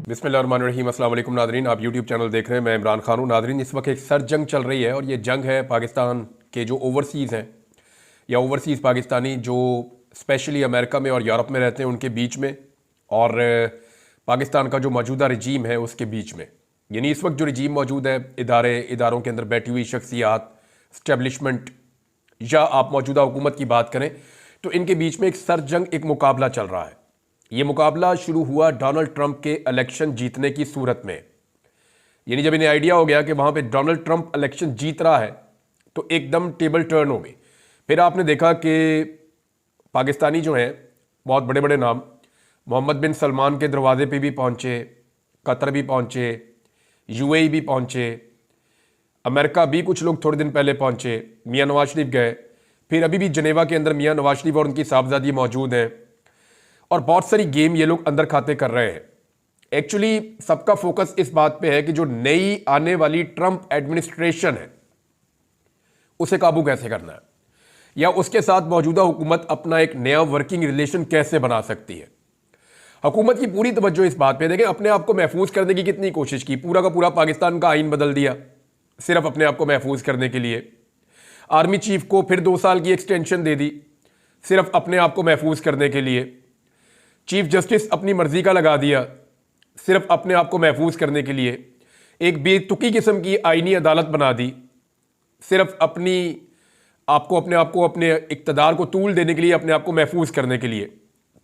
बिस्मिल्लाहिर्रहमानिर्रहीम। अस्सलाम वालेकुम नादरीन, आप यूट्यूब चैनल देख रहे हैं। मैं इमरान खान हूँ। नादरीन, इस वक्त एक सर जंग चल रही है और ये जंग है पाकिस्तान के जो ओवरसीज़ हैं या ओवरसीज़ पाकिस्तानी जो स्पेशली अमेरिका में और यूरोप में रहते हैं उनके बीच में, और पाकिस्तान का जो मौजूदा रजीम है उसके बीच में। यानी इस वक्त जो रजीम मौजूद है, इदारों के अंदर बैठी हुई शख्सियात, स्टैब्लिशमेंट, या आप मौजूदा हुकूमत की बात करें तो इनके बीच में एक सर जंग, एक मुकाबला चल रहा है। ये मुकाबला शुरू हुआ डोनाल्ड ट्रंप के इलेक्शन जीतने की सूरत में। यानी जब इन्हें आइडिया हो गया कि वहाँ पे डोनाल्ड ट्रंप इलेक्शन जीत रहा है तो एकदम टेबल टर्न हो गई। फिर आपने देखा कि पाकिस्तानी जो हैं, बहुत बड़े बड़े नाम, मोहम्मद बिन सलमान के दरवाजे पे भी पहुँचे, कतर भी पहुँचे, यूएई भी पहुँचे, अमेरिका भी कुछ लोग थोड़े दिन पहले पहुँचे, मियाँ नवाज शरीफ गए, फिर अभी भी जनेवा के अंदर मियाँ नवाज शरीफ और उनकी साहबजादी मौजूद हैं, और बहुत सारी गेम ये लोग अंदर खाते कर रहे हैं। एक्चुअली सबका फोकस इस बात पे है कि जो नई आने वाली ट्रंप एडमिनिस्ट्रेशन है उसे काबू कैसे करना है, या उसके साथ मौजूदा हुकूमत अपना एक नया वर्किंग रिलेशन कैसे बना सकती है। हुकूमत की पूरी तवज्जो इस बात पे। देखें, अपने आप को महफूज करने की कितनी कोशिश की, पूरा का पूरा पाकिस्तान का आइन बदल दिया सिर्फ अपने आप को महफूज करने के लिए। आर्मी चीफ को फिर 2 साल की एक्सटेंशन दे दी सिर्फ अपने आप को महफूज करने के लिए। चीफ जस्टिस अपनी मर्जी का लगा दिया सिर्फ अपने आप को महफूज करने के लिए। एक बेतुकी किस्म की आईनी अदालत बना दी सिर्फ अपने आप को अपने इक्तदार को तूल देने के लिए, अपने आप को महफूज करने के लिए।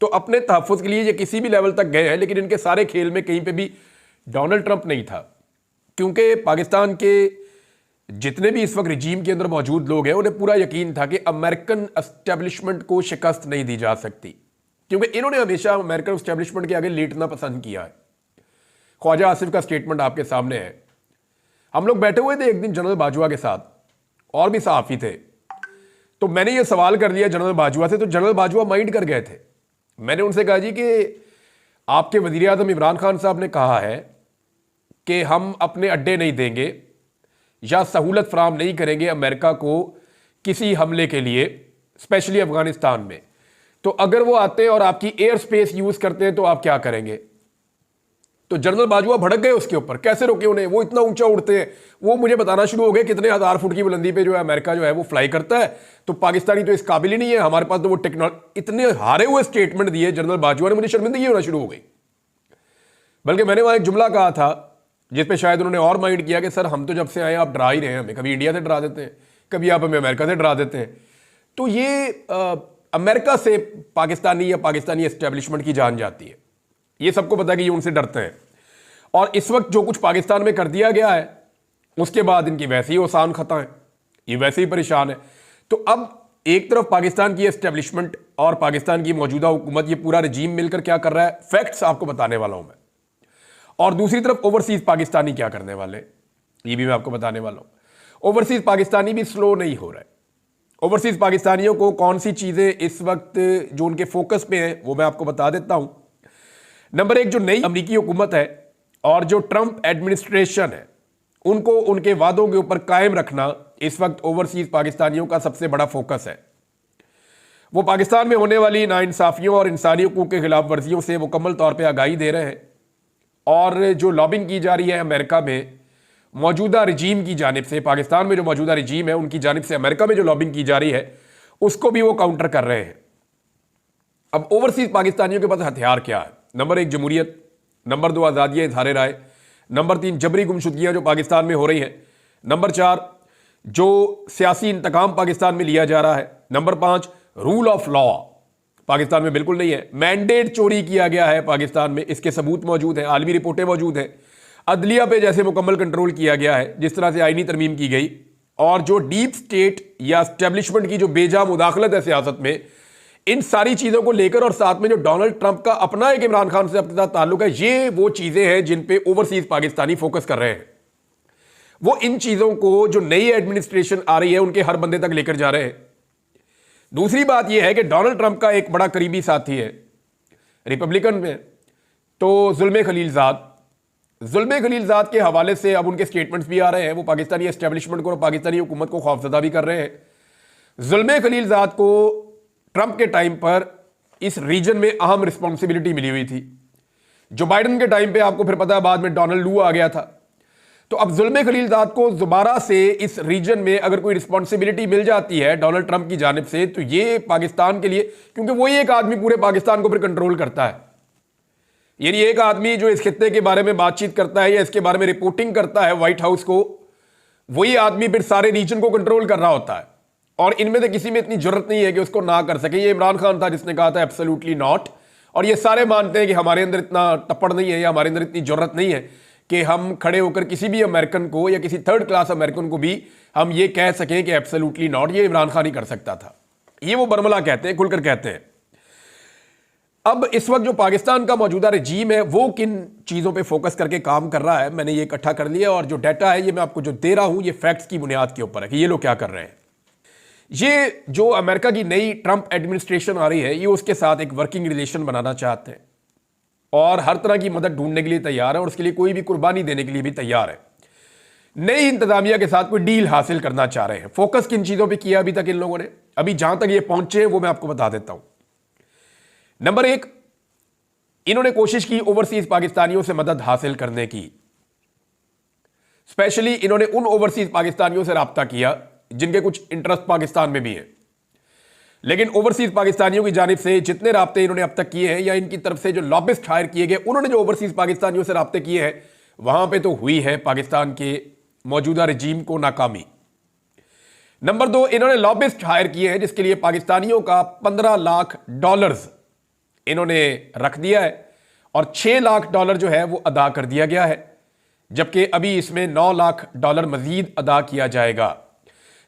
तो अपने तहफ़्फ़ुज़ के लिए ये किसी भी लेवल तक गए हैं, लेकिन इनके सारे खेल में कहीं पे भी डोनाल्ड ट्रंप नहीं था, क्योंकि पाकिस्तान के जितने भी इस वक्त रजीम के अंदर मौजूद लोग हैं उन्हें पूरा यकीन था कि अमेरिकन एस्टेब्लिशमेंट को शिकस्त नहीं दी जा सकती, क्योंकि इन्होंने हमेशा अमेरिकन एस्टेब्लिशमेंट के आगे लेटना पसंद किया है। ख्वाजा आसिफ का स्टेटमेंट आपके सामने है। हम लोग बैठे हुए थे एक दिन जनरल बाजवा के साथ, और भी सहाफ़ी थे, तो मैंने ये सवाल कर लिया जनरल बाजवा से, तो जनरल बाजवा माइंड कर गए थे। मैंने उनसे कहा, जी कि आपके वज़ीर आज़म इमरान खान साहब ने कहा है कि हम अपने अड्डे नहीं देंगे या सहूलत फराहम नहीं करेंगे अमेरिका को किसी हमले के लिए, स्पेशली अफगानिस्तान में। तो अगर वो आते हैं और आपकी एयर स्पेस यूज करते हैं तो आप क्या करेंगे? तो जनरल बाजवा भड़क गए उसके ऊपर, कैसे रोके उन्हें, वो इतना ऊंचा उड़ते हैं। वो मुझे बताना शुरू हो गए कितने 1000 फुट की बुलंदी पे जो है अमेरिका जो है वो फ्लाई करता है, तो पाकिस्तानी तो इस काबिल ही नहीं है, हमारे पास तो वो टेक्नोलॉजी। इतने हारे हुए स्टेटमेंट दिए जनरल बाजवा ने, मुझे शर्मिंदगी होना शुरू हो गई। बल्कि मैंने वहां एक जुमला कहा था जिसपे शायद उन्होंने और माइंड किया कि सर हम तो जब से आए आप डरा ही रहे हैं हमें, कभी इंडिया से डरा देते हैं, कभी आप हमें अमेरिका से डरा देते हैं। तो ये अमेरिका से पाकिस्तानी या पाकिस्तानी एस्टेब्लिशमेंट की जान जाती है, ये सबको पता है कि ये उनसे डरते हैं। और इस वक्त जो कुछ पाकिस्तान में कर दिया गया है उसके बाद इनकी वैसे ही आसान खता है, ये वैसे ही परेशान है। तो अब एक तरफ पाकिस्तान की एस्टेब्लिशमेंट और पाकिस्तान की मौजूदा हुकूमत, ये पूरा रजीम मिलकर क्या कर रहा है, फैक्ट्स आपको बताने वाला हूं मैं। और दूसरी तरफ ओवरसीज पाकिस्तानी क्या करने वाले, ये भी मैं आपको बताने वाला हूं। ओवरसीज पाकिस्तानी भी स्लो नहीं हो रहा है। ओवरसीज पाकिस्तानियों को कौन सी चीजें इस वक्त जो उनके फोकस पे हैं वो मैं आपको बता देता हूं। नंबर 1, जो नई अमेरिकी हुकूमत है और जो ट्रंप एडमिनिस्ट्रेशन है, उनको उनके वादों के ऊपर कायम रखना इस वक्त ओवरसीज पाकिस्तानियों का सबसे बड़ा फोकस है। वो पाकिस्तान में होने वाली नाइंसाफियों और इंसानी हुकूक के खिलाफ वर्जियों से मुकम्मल तौर पर आगाही दे रहे हैं, और जो लॉबिंग की जा रही है अमेरिका में मौजूदा रजीम की जानिब से, पाकिस्तान में जो मौजूदा रजीम है उनकी जानिब से अमेरिका में जो लॉबिंग की जा रही है उसको भी वो काउंटर कर रहे हैं। अब ओवरसीज पाकिस्तानियों के पास हथियार क्या है? नंबर 1, जमहूरियत। नंबर 2, आज़ादियाँ इज़हार राय। नंबर 3, जबरी गुमशुदगियाँ जो पाकिस्तान में हो रही हैं। नंबर 4, जो सियासी इंतकाम पाकिस्तान में लिया जा रहा है। Number 5, rule of law Pakistan में बिल्कुल नहीं है। मैंडेट चोरी किया गया है पाकिस्तान में, इसके सबूत मौजूद हैं, आलमी रिपोर्टें मौजूद हैं। अदलिया पे जैसे मुकम्मल कंट्रोल किया गया है जिस तरह से आईनी तरमीम की गई, और जो डीप स्टेट या एस्टेब्लिशमेंट की जो बेजा मुदाखलत है सियासत में, इन सारी चीज़ों को लेकर, और साथ में जो डोनाल्ड ट्रंप का अपना एक इमरान खान से अपने साथ ताल्लुक है, ये वो चीज़ें हैं जिन पे ओवरसीज पाकिस्तानी फोकस कर रहे हैं। वो इन चीज़ों को जो नई एडमिनिस्ट्रेशन आ रही है उनके हर बंदे तक लेकर जा रहे हैं। दूसरी बात यह है कि डोनाल्ड ट्रंप का एक बड़ा करीबी साथी है रिपब्लिकन में, तो जुल्मे खलीलजाद के हवाले से अब उनके स्टेटमेंट्स भी आ रहे हैं। वो पाकिस्तानी एस्टेब्लिशमेंट को और पाकिस्तानी हुकूमत को खौफजदा भी कर रहे हैं। जुल्मे खलीलजाद को ट्रंप के टाइम पर इस रीजन में अहम रिस्पॉन्सिबिलिटी मिली हुई थी। जो बाइडन के टाइम पे आपको फिर पता है बाद में डोनाल्ड लू आ गया था। तो अब जुल्म खलीलजाद को दोबारा से इस रीजन में अगर कोई रिस्पॉन्सिबिलिटी मिल जाती है डोनाल्ड ट्रंप की जानिब से, तो ये पाकिस्तान के लिए, क्योंकि वही एक आदमी पूरे पाकिस्तान को फिर कंट्रोल करता है, यानी एक आदमी जो इस खित्ते के बारे में बातचीत करता है या इसके बारे में रिपोर्टिंग करता है व्हाइट हाउस को, वही आदमी फिर सारे रीजन को कंट्रोल कर रहा होता है। और इनमें से किसी में इतनी जरूरत नहीं है कि उसको ना कर सके। ये इमरान खान था जिसने कहा था एब्सोल्युटली नॉट, और ये सारे मानते हैं कि हमारे अंदर इतना टप्पड़ नहीं है या हमारे अंदर इतनी जरूरत नहीं है कि हम खड़े होकर किसी भी अमेरिकन को या किसी थर्ड क्लास अमेरिकन को भी हम ये कह सकें कि एब्सोल्युटली नॉट। ये इमरान खान ही कर सकता था, ये वो बरमला कहते हैं, खुलकर कहते हैं। अब इस वक्त जो पाकिस्तान का मौजूदा रजीम है वो किन चीज़ों पे फोकस करके काम कर रहा है, मैंने ये इकट्ठा कर लिया, और जो डाटा है ये मैं आपको जो दे रहा हूं ये फैक्ट्स की बुनियाद के ऊपर है कि ये लोग क्या कर रहे हैं। ये जो अमेरिका की नई ट्रंप एडमिनिस्ट्रेशन आ रही है ये उसके साथ एक वर्किंग रिलेशन बनाना चाहते हैं और हर तरह की मदद ढूंढने के लिए तैयार है और उसके लिए कोई भी कुर्बानी देने के लिए भी तैयार है। नई इंतजामिया के साथ कोई डील हासिल करना चाह रहे हैं। फोकस किन चीज़ों पर किया अभी तक इन लोगों ने, अभी जहां तक ये पहुंचे हैं वो मैं आपको बता देता हूं। नंबर एक, इन्होंने कोशिश की ओवरसीज पाकिस्तानियों से मदद हासिल करने की। स्पेशली इन्होंने उन ओवरसीज पाकिस्तानियों से राब्ता किया जिनके कुछ इंटरेस्ट पाकिस्तान में भी है, लेकिन ओवरसीज पाकिस्तानियों की जानिब से जितने राब्ते इन्होंने अब तक किए हैं या इनकी तरफ से जो लॉबिस्ट हायर किए गए उन्होंने जो ओवरसीज पाकिस्तानियों से राब्ते किए हैं वहां पे तो हुई है पाकिस्तान के मौजूदा रजीम को नाकामी। नंबर दो, इन्होंने लॉबिस्ट हायर किए हैं जिसके लिए पाकिस्तानियों का $15 लाख इन्होंने रख दिया है और $6 लाख जो है वो अदा कर दिया गया है, जबकि अभी इसमें $9 लाख मजीद अदा किया जाएगा।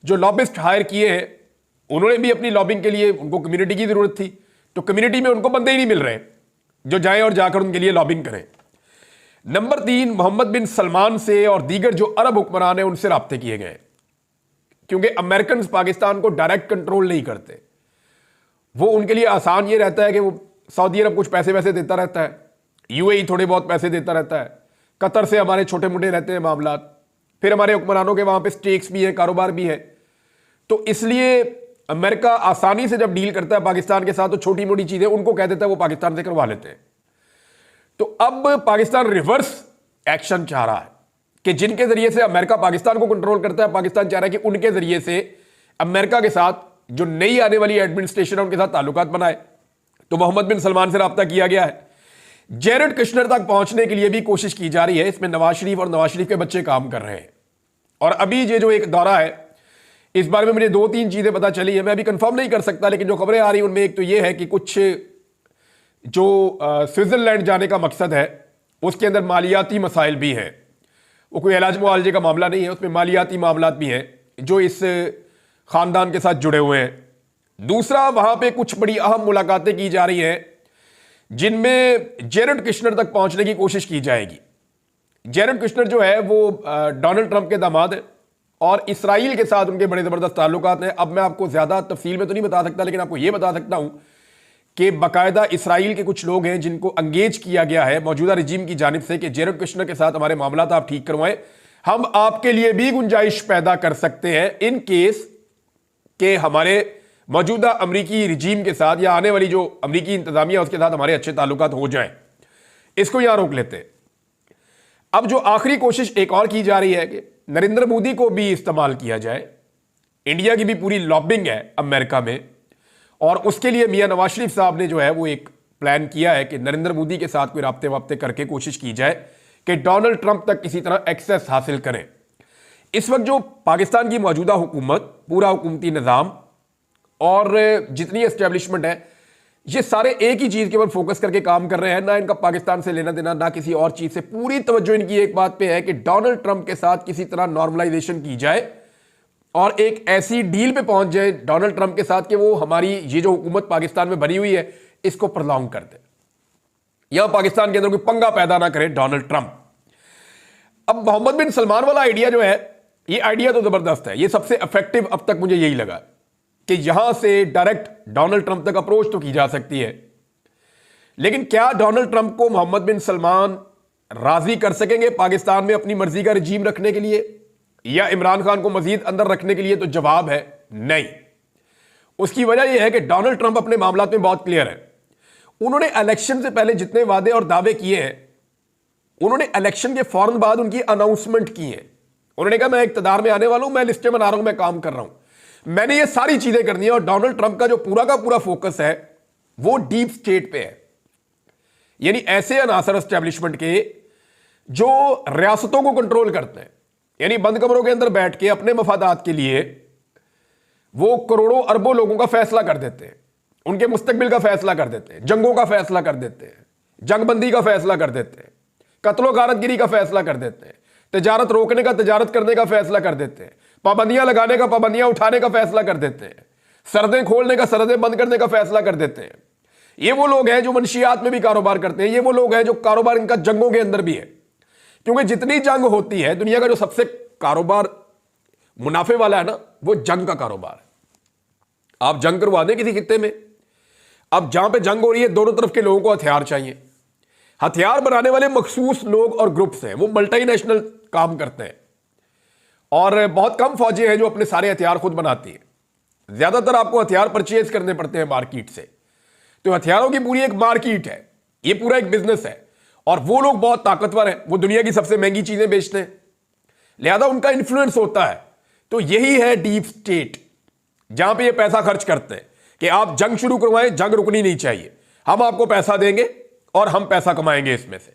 जो लॉबिस्ट हायर किए हैं उन्होंने भी अपनी लॉबिंग के लिए, उनको कम्युनिटी की जरूरत थी, तो कम्युनिटी में उनको बंदे ही नहीं मिल रहे जो जाएं और जाकर उनके लिए लॉबिंग करें। नंबर तीन, मोहम्मद बिन सलमान से और दीगर जो अरब हुक्मरान हैं उनसे राब्ते किए गए, क्योंकि अमेरिकन पाकिस्तान को डायरेक्ट कंट्रोल नहीं करते। वो उनके लिए आसान ये रहता है कि वो सऊदी अरब कुछ पैसे वैसे देता रहता है, यूएई थोड़े बहुत पैसे देता रहता है, कतर से हमारे छोटे मोटे रहते हैं मामला, फिर हमारे हुक्मरानों के वहां पे स्टेक्स भी है, कारोबार भी है। तो इसलिए अमेरिका आसानी से जब डील करता है पाकिस्तान के साथ तो छोटी मोटी चीजें उनको कह देता है वो पाकिस्तान से करवा लेते हैं। तो अब पाकिस्तान रिवर्स एक्शन चाह रहा है कि जिनके जरिए से अमेरिका पाकिस्तान को कंट्रोल करता है, पाकिस्तान चाह रहा है कि उनके जरिए से अमेरिका के साथ जो नई आने वाली एडमिनिस्ट्रेशन है उनके साथ ताल्लुकात बनाए। तो मोहम्मद बिन सलमान से राब्ता किया गया है। जेरेड कुशनर तक पहुंचने के लिए भी कोशिश की जा रही है, इसमें नवाज शरीफ और नवाज शरीफ के बच्चे काम कर रहे हैं। और अभी ये जो एक दौरा है इस बारे में मुझे 2-3 चीजें पता चली है, मैं अभी कंफर्म नहीं कर सकता, लेकिन जो खबरें आ रही हैं उनमें एक तो ये है कि कुछ जो स्विट्जरलैंड जाने का मकसद है उसके अंदर मालियाती मसाइल भी हैं। वो कोई इलाज मुआवजे का मामला नहीं है, उसमें मालियाती मामला भी हैं जो इस खानदान के साथ जुड़े हुए हैं। दूसरा, वहां पे कुछ बड़ी अहम मुलाकातें की जा रही हैं जिनमें जेरेड कुशनर तक पहुंचने की कोशिश की जाएगी। जेरेड कुशनर जो है वो डोनाल्ड ट्रंप के दामाद है और इसराइल के साथ उनके बड़े ज़बरदस्त ताल्लुकात हैं। अब मैं आपको ज़्यादा तफसील में तो नहीं बता सकता, लेकिन आपको यह बता सकता हूं कि बाकायदा इसराइल के कुछ लोग हैं जिनको अंगेज किया गया है मौजूदा रजीम की जानिब से कि जेरेड कुशनर के साथ हमारे मामला आप ठीक करवाएं, हम आपके लिए भी गुंजाइश पैदा कर सकते हैं इन केस के हमारे मौजूदा अमरीकी रजीम के साथ या आने वाली जो अमरीकी इंतजामिया उसके साथ हमारे अच्छे ताल्लुकात हो जाएं। इसको यहां रोक लेते हैं। अब जो आखिरी कोशिश एक और की जा रही है कि नरेंद्र मोदी को भी इस्तेमाल किया जाए। इंडिया की भी पूरी लॉबिंग है अमेरिका में और उसके लिए मियां नवाज शरीफ साहब ने जो है वो एक प्लान किया है कि नरेंद्र मोदी के साथ कोई राब्ते वाब्ते करके कोशिश की जाए कि डोनाल्ड ट्रंप तक किसी तरह एक्सेस हासिल करें। इस वक्त जो पाकिस्तान की मौजूदा हुकूमत, पूरा हुकूमती निज़ाम और जितनी एस्टेब्लिशमेंट है, ये सारे एक ही चीज़ के ऊपर फोकस करके काम कर रहे हैं। ना इनका पाकिस्तान से लेना देना, ना किसी और चीज़ से। पूरी तवज्जो इनकी एक बात पे है कि डोनाल्ड ट्रंप के साथ किसी तरह नॉर्मलाइजेशन की जाए और एक ऐसी डील पे पहुंच जाए डोनाल्ड ट्रंप के साथ कि वो हमारी ये जो हुकूमत पाकिस्तान में बनी हुई है इसको प्रलॉन्ग कर दे, यहां पाकिस्तान के अंदर कोई पंगा पैदा ना करे डोनाल्ड ट्रंप। अब मोहम्मद बिन सलमान वाला आइडिया जो है, ये आइडिया तो जबरदस्त है, ये सबसे इफेक्टिव अब तक मुझे यही लगा कि यहां से डायरेक्ट डोनाल्ड ट्रंप तक अप्रोच तो की जा सकती है, लेकिन क्या डोनाल्ड ट्रंप को मोहम्मद बिन सलमान राजी कर सकेंगे पाकिस्तान में अपनी मर्जी का रजीम रखने के लिए या इमरान खान को मजीद अंदर रखने के लिए? तो जवाब है नहीं। उसकी वजह यह है कि डोनाल्ड ट्रंप अपने मामलात में बहुत क्लियर है। उन्होंने इलेक्शन से पहले जितने वादे और दावे किए हैं, उन्होंने इलेक्शन के फौरन बाद उनकी अनाउंसमेंट की है। उन्होंने कहा मैं इक्तदार में आने वाला हूं, मैं लिस्टें बना रहा हूं, मैं काम कर रहा हूं, मैंने ये सारी चीजें करनी है। और डोनाल्ड ट्रंप का जो पूरा का पूरा फोकस है वो डीप स्टेट पे है, यानी ऐसे अनासर एस्टेब्लिशमेंट के जो रियासतों को कंट्रोल करते हैं, यानी बंद कमरों के अंदर बैठ के अपने मफादात के लिए वो करोड़ों अरबों लोगों का फैसला कर देते हैं, उनके मुस्तकबिल का फैसला कर देते हैं, जंगों का फैसला कर देते हैं, जंगबंदी का फैसला कर देते हैं, कत्लो गारतगिरी का फैसला कर देते हैं, तिजारत रोकने का तिजारत करने का फैसला कर देते हैं, पाबंदियां लगाने का पाबंदियां उठाने का फैसला कर देते हैं, सरहदें खोलने का सरहदें बंद करने का फैसला कर देते हैं। ये वो लोग हैं जो मनशियात में भी कारोबार करते हैं, ये वो लोग हैं जो कारोबार इनका जंगों के अंदर भी है। क्योंकि जितनी जंग होती है, दुनिया का जो सबसे कारोबार मुनाफे वाला है ना, वो जंग का कारोबार है। आप जंग करवा दें किसी खित्ते में, अब जहां पे जंग हो रही है दोनों तरफ के लोगों को हथियार चाहिए। हथियार बनाने वाले मखसूस लोग और ग्रुप्स हैं, वो मल्टीनेशनल काम करते हैं और बहुत कम फौजें हैं जो अपने सारे हथियार खुद बनाती हैं। ज्यादातर आपको हथियार परचेज करने पड़ते हैं मार्केट से। तो हथियारों की पूरी एक मार्केट है, ये पूरा एक बिजनेस है और वो लोग बहुत ताकतवर हैं, वो दुनिया की सबसे महंगी चीजें बेचते हैं, लिहाजा उनका इन्फ्लुएंस होता है। तो यही है डीप स्टेट, जहां पे ये पैसा खर्च करते हैं कि आप जंग शुरू करवाएं, जंग रुकनी नहीं चाहिए, हम आपको पैसा देंगे और हम पैसा कमाएंगे इसमें से।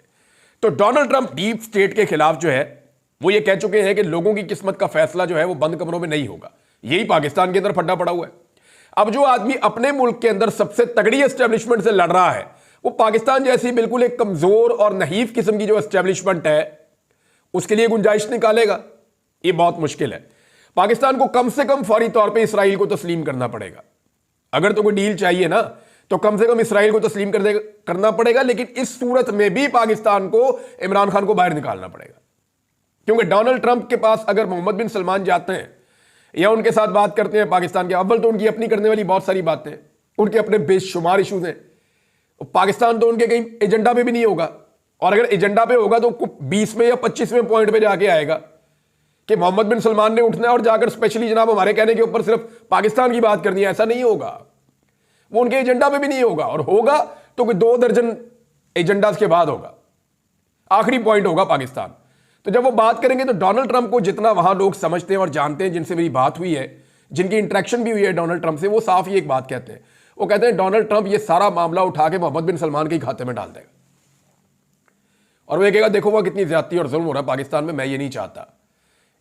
तो डोनाल्ड ट्रंप डीप स्टेट के खिलाफ जो है वो ये कह चुके हैं कि लोगों की किस्मत का फैसला जो है वो बंद कमरों में नहीं होगा। यही पाकिस्तान के अंदर फड्डा पड़ा हुआ है। अब जो आदमी अपने मुल्क के अंदर सबसे तगड़ी एस्टेब्लिशमेंट से लड़ रहा है, वो पाकिस्तान जैसी बिल्कुल एक कमजोर और नहीफ किस्म की जो एस्टेब्लिशमेंट है उसके लिए गुंजाइश निकालेगा, ये बहुत मुश्किल है। पाकिस्तान को कम से कम फौरी तौर पे इसराइल को तस्लीम करना पड़ेगा। अगर तो कोई डील चाहिए ना, तो कम से कम इसराइल को तस्लीम करना पड़ेगा। लेकिन इस सूरत में भी पाकिस्तान को इमरान खान को बाहर निकालना पड़ेगा, क्योंकि डोनाल्ड ट्रंप के पास अगर मोहम्मद बिन सलमान जाते हैं या उनके साथ बात करते हैं पाकिस्तान के, अव्वल तो उनकी अपनी करने वाली बहुत सारी बातें, उनके अपने बेशुमार इशूज हैं। पाकिस्तान तो उनके कहीं एजेंडा पे भी नहीं होगा, और अगर एजेंडा पे होगा तो 20वें या 25वें पॉइंट पे जाके आएगा कि मोहम्मद बिन सलमान ने उठना है और जाकर स्पेशली जनाब हमारे कहने के ऊपर सिर्फ पाकिस्तान की बात करनी है। ऐसा नहीं होगा, वो उनके एजेंडा पे भी नहीं होगा, और होगा तो कोई 2 दर्जन एजेंडास के बाद होगा, आखिरी पॉइंट होगा पाकिस्तान। तो जब वो बात करेंगे तो डोनाल्ड ट्रंप को जितना वहां लोग समझते हैं और जानते हैं, जिनसे मेरी बात हुई है, जिनकी इंटरेक्शन भी हुई है डोनाल्ड ट्रंप से, वो साफ ही एक बात कहते हैं। वो कहते हैं डोनाल्ड ट्रंप ये सारा मामला उठा के मोहम्मद बिन सलमान के खाते में डाल देगा और वो ये कहेगा देखो वह कितनी ज्यादती और जुल्म हो रहा है पाकिस्तान में, मैं ये नहीं चाहता।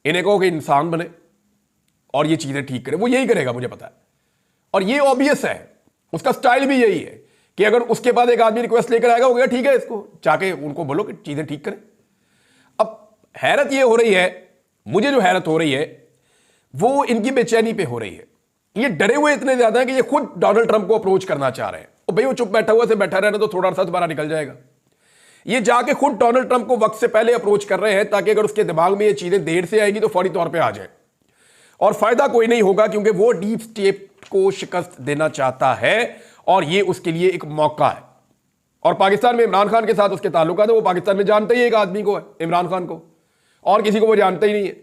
इन्हें कहो कि इंसान बने और ये चीजें ठीक करे, वो यही करेगा, मुझे पता है। और ये ऑब्वियस है, उसका स्टाइल भी यही है कि अगर उसके बाद एक आदमी रिक्वेस्ट लेकर आएगा, हो गया ठीक है, इसको जाके उनको बोलो कि चीजें ठीक करें। अब हैरत ये हो रही है, मुझे जो हैरत हो रही है वो इनकी बेचैनी पे हो रही है। ये डरे हुए इतने ज्यादा है कि ये खुद डोनाल्ड ट्रंप को अप्रोच करना चाह रहे हैं। और भाई वो चुप बैठा हुआ से बैठा रहना तो थोड़ा सा दोबारा निकल जाएगा। ये जाके खुद डोनाल्ड ट्रंप को वक्त से पहले अप्रोच कर रहे हैं ताकि अगर उसके दिमाग में ये चीजें देर से आएगी तो फौरी तौर पे आ जाए, और फायदा कोई नहीं होगा, क्योंकि वो डीप स्टेट को शिकस्त देना चाहता है और ये उसके लिए एक मौका है। और पाकिस्तान में इमरान खान के साथ उसके ताल्लुकात है, वो पाकिस्तान में जानते ही एक आदमी को है, इमरान खान को, और किसी को वो जानते ही नहीं है,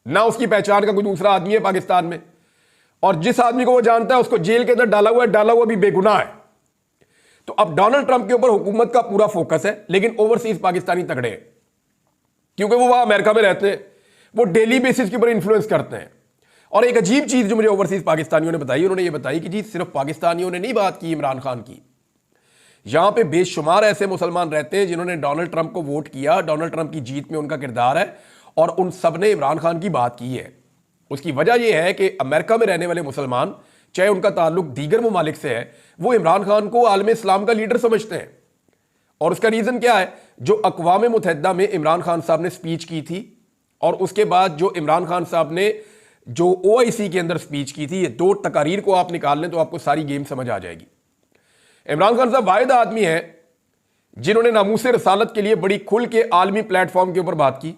ना उसकी पहचान का कोई दूसरा आदमी है पाकिस्तान में। और जिस आदमी को वो जानता है उसको जेल के अंदर डाला हुआ है, डाला हुआ भी बेगुनाह है। तो अब डोनाल्ड ट्रंप के ऊपर हुकूमत का पूरा फोकस है, लेकिन ओवरसीज पाकिस्तानी तगड़े हैं, क्योंकि वो वहां अमेरिका में रहते हैं, वो डेली बेसिस के ऊपर इन्फ्लुएंस करते हैं। और एक अजीब चीज जो मुझे ओवरसीज पाकिस्तानियों ने बताई, उन्होंने ये बताई कि जी सिर्फ पाकिस्तानियों ने नहीं बात की इमरान खान की, यहां पे बेशुमार ऐसे मुसलमान रहते हैं जिन्होंने डोनाल्ड ट्रंप को वोट किया, डोनाल्ड ट्रंप की जीत में उनका किरदार है, और उन सब ने इमरान खान की बात की है। उसकी वजह यह है कि अमेरिका में रहने वाले मुसलमान, चाहे उनका ताल्लुक दीगर ममालिक से है, वो इमरान खान को आलम इस्लाम का लीडर समझते हैं। और उसका रीजन क्या है, जो अक़वाम मुत्तहिदा में इमरान खान साहब ने स्पीच की थी और उसके बाद जो इमरान खान साहब ने जो OIC के अंदर स्पीच की थी, ये 2 तकारीर को आप निकाल लें तो आपको सारी गेम समझ आ जाएगी। इमरान खान साहब वाहिद आदमी है जिन्होंने नामूसे रसालत के लिए बड़ी खुल के आलमी प्लेटफॉर्म के ऊपर बात की,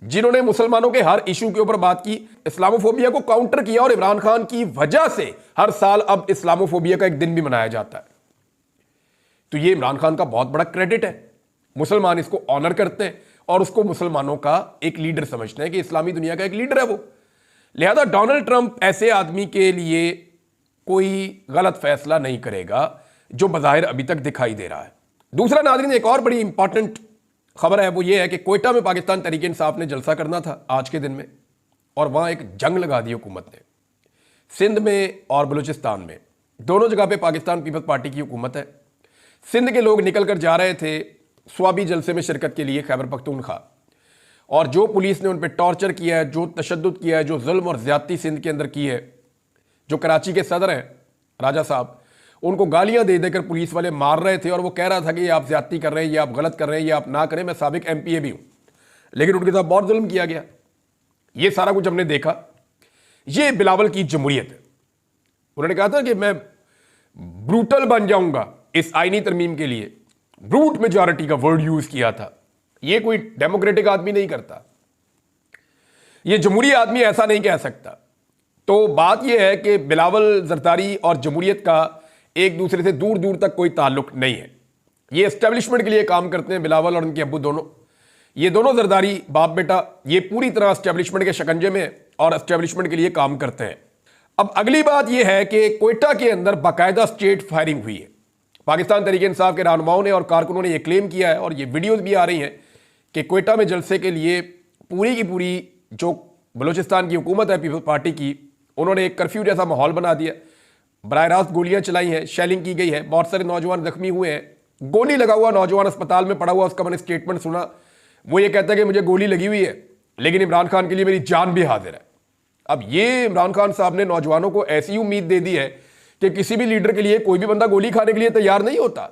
जिन्होंने मुसलमानों के हर इशू के ऊपर बात की, इस्लामोफोबिया को काउंटर किया, और इमरान खान की वजह से हर साल अब इस्लामोफोबिया का एक दिन भी मनाया जाता है। तो ये इमरान खान का बहुत बड़ा क्रेडिट है, मुसलमान इसको ऑनर करते हैं और उसको मुसलमानों का एक लीडर समझते हैं कि इस्लामी दुनिया का एक लीडर है वो। लिहाजा डोनाल्ड ट्रंप ऐसे आदमी के लिए कोई गलत फैसला नहीं करेगा जो बज़ाहिर अभी तक दिखाई दे रहा है। दूसरा नाज़रीन, एक और बड़ी इंपॉर्टेंट खबर है, वो ये है कि कोयटा में पाकिस्तान तहरीक इंसाफ ने जलसा करना था आज के दिन में, और वहाँ एक जंग लगा दी हुकूमत ने। सिंध में और बलूचिस्तान में दोनों जगह पे पाकिस्तान पीपल्स पार्टी की हुकूमत है। सिंध के लोग निकल कर जा रहे थे स्वाबी जलसे में शिरकत के लिए खैबर पख्तूनख्वा, और जो पुलिस ने उन पर टॉर्चर किया है, जो तशद्दुद किया है, जो जुल्म और ज़्यादती सिंध के अंदर की है, जो कराची के सदर हैं राजा साहब, उनको गालियां दे देकर पुलिस वाले मार रहे थे, और वो कह रहा था कि ये आप ज़्यादती कर रहे हैं, ये आप गलत कर रहे हैं, ये आप ना करें, मैं साबिक MPA भी हूँ, लेकिन उनके साथ बहुत जुल्म किया गया। ये सारा कुछ हमने देखा। ये बिलावल की जमहूरियत है। उन्होंने कहा था कि मैं ब्रूटल बन जाऊंगा इस आईनी तरमीम के लिए, ब्रूट मेजॉरिटी का वर्ड यूज किया था। ये कोई डेमोक्रेटिक आदमी नहीं करता, ये जमहूरी आदमी ऐसा नहीं कह सकता। तो बात यह है कि बिलावल जरदारी और जमहूरियत का एक दूसरे से दूर दूर तक कोई ताल्लुक नहीं है। ये एस्टेब्लिशमेंट के लिए काम करते हैं, बिलावल और उनके अब्बू दोनों, ये दोनों जरदारी बाप बेटा, ये पूरी तरह एस्टेब्लिशमेंट के शिकंजे में और एस्टेब्लिशमेंट के लिए काम करते हैं। अब अगली बात यह है कि कोयटा के अंदर बाकायदा स्टेट फायरिंग हुई है। पाकिस्तान तहरीक इंसाफ के रहनुमाओं ने और कारकुनों ने यह क्लेम किया है, और ये वीडियोज भी आ रही हैं कि कोयटा में जलसे के लिए पूरी की पूरी जो बलूचिस्तान की हुकूमत है पीपल्स पार्टी की, उन्होंने एक कर्फ्यू जैसा माहौल बना दिया, बराह रास्त गोलियां चलाई हैं, शेलिंग की गई है, बहुत सारे नौजवान जख्मी हुए हैं। गोली लगा हुआ नौजवान अस्पताल में पड़ा हुआ, उसका मैंने स्टेटमेंट सुना, वो ये कहता है कि मुझे गोली लगी हुई है, लेकिन इमरान खान के लिए मेरी जान भी हाजिर है। अब ये इमरान खान साहब ने नौजवानों को ऐसी उम्मीद दे दी है कि किसी भी लीडर के लिए कोई भी बंदा गोली खाने के लिए तैयार नहीं होता,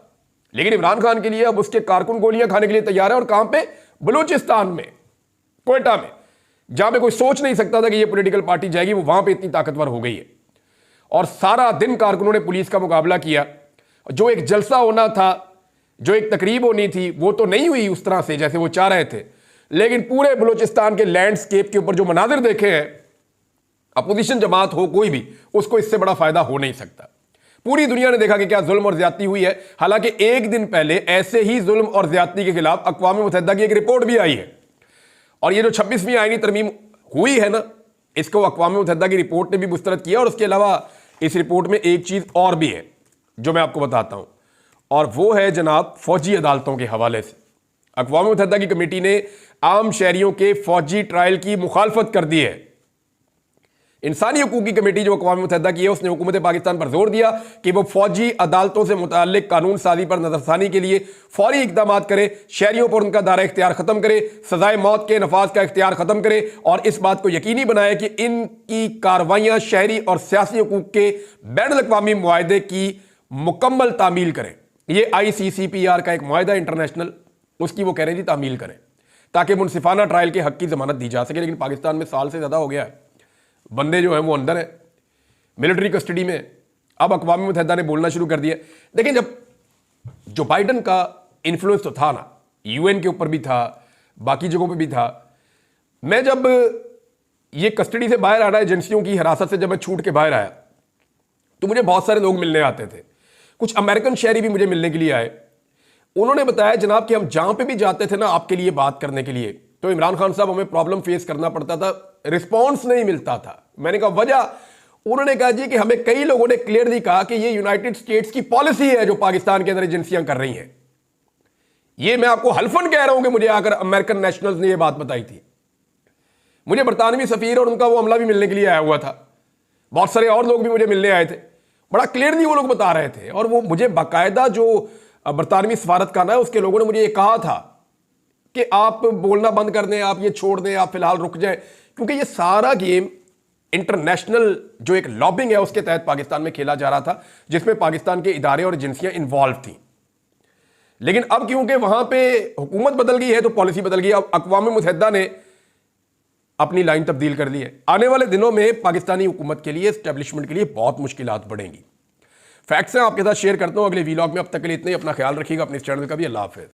लेकिन इमरान खान के लिए अब उसके कारकुन गोलियां खाने के लिए तैयार है। और कहां पे? बलूचिस्तान में, कोयटा में, जहां पे कोई सोच नहीं सकता था कि ये पॉलिटिकल पार्टी जाएगी, वो वहां पे इतनी ताकतवर हो गई है। और सारा दिन कारकुनों ने पुलिस का मुकाबला किया। जो एक जलसा होना था, जो एक तकरीब होनी थी, वो तो नहीं हुई उस तरह से जैसे वो चाह रहे थे, लेकिन पूरे बलूचिस्तान के लैंडस्केप के ऊपर जो मनाजिर देखे हैं, अपोजिशन जमात हो कोई भी, उसको इससे बड़ा फायदा हो नहीं सकता। पूरी दुनिया ने देखा कि क्या जुल्म और ज्यादती हुई है। हालांकि एक दिन पहले ऐसे ही जुल्म और ज्यादती के खिलाफ अक़वाम मुत्तहिदा की एक रिपोर्ट भी आई है, और ये जो 26वीं आईनी तरमीम हुई है ना, इसको अक़वाम मुत्तहिदा की रिपोर्ट ने भी मुस्तरद किया। और उसके अलावा इस रिपोर्ट में एक चीज और भी है जो मैं आपको बताता हूं, और वो है जनाब फौजी अदालतों के हवाले से। अक़वाम मुत्तहिदा की कमेटी ने आम शहरियों के फौजी ट्रायल की मुखालफत कर दी है। इंसानी हकूक़ की कमेटी जो अक़वाम मुत्तहिदा की है, उसने हुकूमत पाकिस्तान पर जोर दिया कि वो फौजी अदालतों से मुताल्लिक कानून साजी पर नजरसानी के लिए फौरी इकदाम करे, शहरियों पर उनका दायरा इख्तियार खत्म करे, सजाए मौत के नफाज का इख्तियार खत्म करे, और इस बात को यकीनी बनाए कि इनकी कार्रवाइयाँ शहरी और सियासी हकूक़ के बैनुल अक़वामी मुआहदे की मुकम्मल तामील करें। ये ICCPR का एक मुआहदा इंटरनेशनल, उसकी वो कह रही थी तामील करें, ताकि मुनसिफाना ट्रायल के हक की जमानत दी जा सके। लेकिन पाकिस्तान में साल से ज़्यादा हो गया है, बंदे जो हैं वो अंदर हैं मिलिट्री कस्टडी में। अब अक़वाम मुत्तहिदा ने बोलना शुरू कर दिया। देखिए, जब जो बाइडन का इन्फ्लुएंस तो था ना, UN के ऊपर भी था, बाकी जगहों पे भी था। मैं जब ये कस्टडी से बाहर आना, एजेंसियों की हिरासत से जब मैं छूट के बाहर आया, तो मुझे बहुत सारे लोग मिलने आते थे। कुछ अमेरिकन शहरी भी मुझे मिलने के लिए आए। उन्होंने बताया जनाब कि हम जहां पे भी जाते थे ना आपके लिए बात करने के लिए, तो इमरान खान साहब हमें प्रॉब्लम फेस करना पड़ता था, रिस्पॉन्स नहीं मिलता था। मैंने कहा वजह? उन्होंने कहा जी कि हमें कई लोगों ने क्लियरली कहा कि ये यूनाइटेड स्टेट्स की पॉलिसी है जो पाकिस्तान के अंदर एजेंसियां कर रही हैं। ये मैं आपको हल्फन कह रहा हूं कि मुझे आकर अमेरिकन नेशनल्स ने यह बात बताई थी। मुझे बरतानवी सफीर और उनका वो अमला भी मिलने के लिए आया हुआ था, बहुत सारे और लोग भी मुझे मिलने आए थे। बड़ा क्लियरली वो लोग बता रहे थे, और वो मुझे बाकायदा जो बरतानवी सफारत खाना है उसके लोगों ने मुझे ये कहा था कि आप बोलना बंद कर दें, आप ये छोड़ दें, आप फिलहाल रुक जाएं, क्योंकि ये सारा गेम इंटरनेशनल जो एक लॉबिंग है उसके तहत पाकिस्तान में खेला जा रहा था, जिसमें पाकिस्तान के इदारे और एजेंसियां इन्वॉल्व थी। लेकिन अब क्योंकि वहां पे हुकूमत बदल गई है तो पॉलिसी बदल गई। अब अक़वाम मुत्तहिदा ने अपनी लाइन तब्दील कर दी है। आने वाले दिनों में पाकिस्तानी हुकूमत के लिए, एस्टेब्लिशमेंट के लिए बहुत मुश्किलात बढ़ेंगी। फैक्ट्स हैं आपके साथ शेयर करता हूं अगले वीलॉग में। अब तक के लिए इतने ही। अपना ख्याल रखिएगा, अपने इस चैनल का भी। अल्लाह हाफ़िज़।